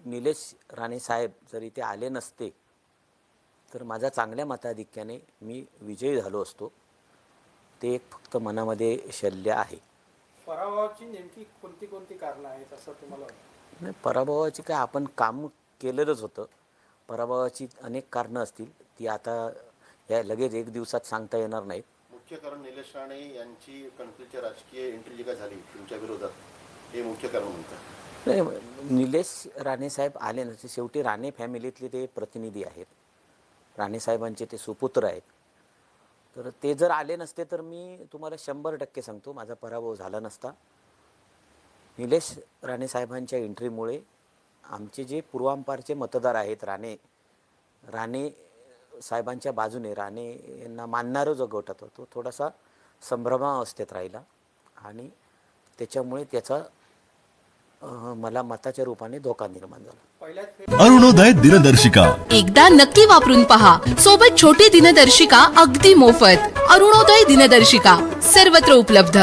निलेश राणे साहेब जर इथे आले नसते तर माझा चांगल्या मताधिक्याने मी विजयी झालो असतो. ते एक फक्त मनामध्ये शल्य आहे. पराभवाची नेमकी कोणती कोणती कारणं आहेत असं तुम्हाला वाटतं? नाही, पराभवाची काय, आपण काम केलेलंच होतं. पराभवाची अनेक कारणं असतील, ती आता या लगेच एक दिवसात सांगता येणार नाहीत. मुख्य कारण निलेश राणे यांची कणकवलीच्या राजकीय एंट्री जी काय झाली तुमच्या विरोधात, हे मुख्य कारण म्हणतात. नाही, निलेश राणे साहेब आले नसते. शेवटी राणे फॅमिलीतले ते प्रतिनिधी आहेत, राणे साहेबांचे ते सुपुत्र आहेत. तर ते जर आले नसते तर मी तुम्हाला 100% सांगतो माझा पराभव झाला नसता. निलेश राणे साहेबांच्या एंट्रीमुळे आमचे जे पूर्वांपारचे मतदार आहेत, राणे साहेबांच्या बाजूने, राणे यांना मानणारा जो गट होता तो थोडासा संभ्रमावस्थेत राहिला आणि त्याच्यामुळे त्याचा मला मताच्या रूपाने धोका निर्माण झाला. अरुणोदय दिनदर्शिका एकदा नक्की वापरून पहा. सोबत छोटी दिनदर्शिका अगदी मोफत. अरुणोदय दिनदर्शिका सर्वत्र उपलब्ध.